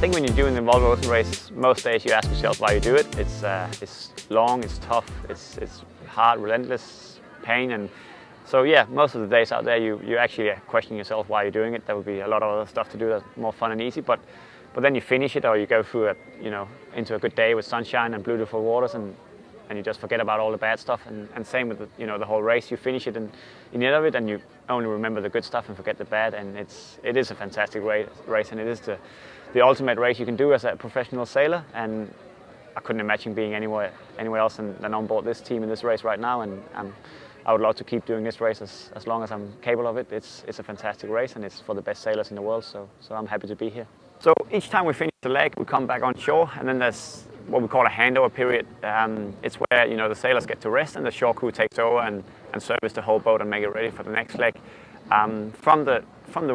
think when you're doing the Volvo Ocean Race, most days you ask yourself why you do it. It's long, it's tough, it's hard, relentless, pain, and so yeah, most of the days out there you actually questioning yourself why you're doing it. There will be a lot of other stuff to do that's more fun and easy, but then you finish it, or you go through into a good day with sunshine and beautiful waters, and you just forget about all the bad stuff. And same with the whole race. You finish it and in the end of it, and you only remember the good stuff and forget the bad. And it is a fantastic race, and it is the ultimate race you can do as a professional sailor. And I couldn't imagine being anywhere else than on board this team in this race right now. And I would love to keep doing this race as long as I'm capable of it. It's a fantastic race, and it's for the best sailors in the world. So I'm happy to be here. So each time we finish the leg, we come back on shore, and then there's what we call a handover period. It's where the sailors get to rest, and the shore crew takes over and service the whole boat and make it ready for the next leg. From the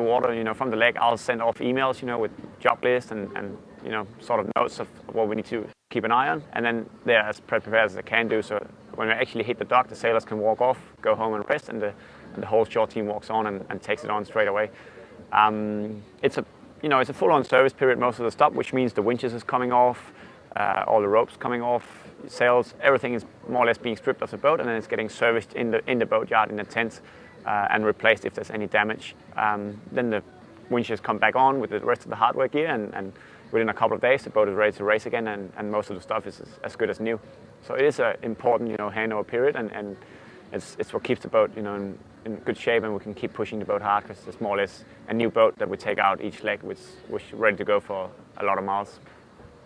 water, from the leg, I'll send off emails, with job lists and sort of notes of what we need to keep an eye on, and then they're as prepared as they can do. So when we actually hit the dock, the sailors can walk off, go home and rest, and the whole shore team walks on and takes it on straight away. It's a full-on service period most of the stop, which means the winches is coming off, all the ropes coming off, sails, everything is more or less being stripped off the boat, and then it's getting serviced in the boatyard in the tent and replaced if there's any damage. Then the winches come back on with the rest of the hardware gear, and within a couple of days the boat is ready to race again, and most of the stuff is as good as new. So it is an important handover period, and it's what keeps the boat in good shape, and we can keep pushing the boat hard, because it's more or less a new boat that we take out each leg, which is ready to go for a lot of miles.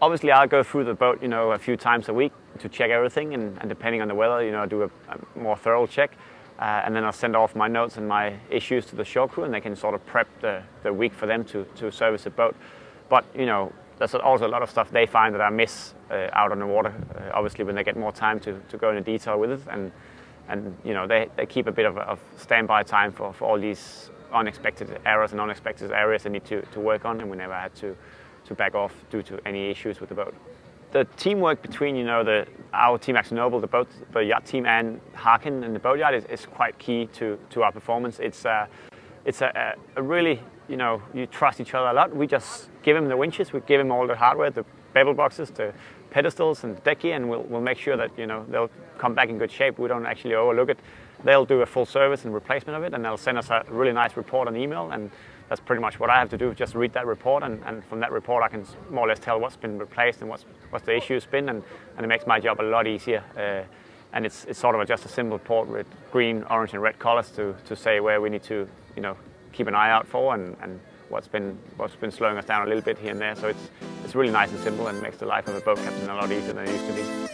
Obviously, I'll go through the boat a few times a week to check everything, and depending on the weather, I do a more thorough check, and then I'll send off my notes and my issues to the shore crew, and they can sort of prep the week for them to service the boat. But there's also a lot of stuff they find that I miss out on the water, obviously when they get more time to go into detail with it, and they keep a bit of standby time for all these unexpected errors and unexpected areas they need to work on, and we never had to back off due to any issues with the boat. The teamwork between our team Akzonobel, the yacht team, and Harken in the boatyard is quite key to our performance. It's a really you trust each other a lot. We just give him the winches, we give him all the hardware, the bevel boxes, the pedestals and the deck gear, and we'll make sure that they'll come back in good shape. We don't actually overlook it. They'll do a full service and replacement of it, and they'll send us a really nice report on email, and that's pretty much what I have to do, just read that report, and from that report I can more or less tell what's been replaced and what's the issue's been, and it makes my job a lot easier. And it's sort of just a simple report with green, orange and red colors to say where we need to keep an eye out for, and what's been slowing us down a little bit here and there. So it's really nice and simple, and makes the life of a boat captain a lot easier than it used to be.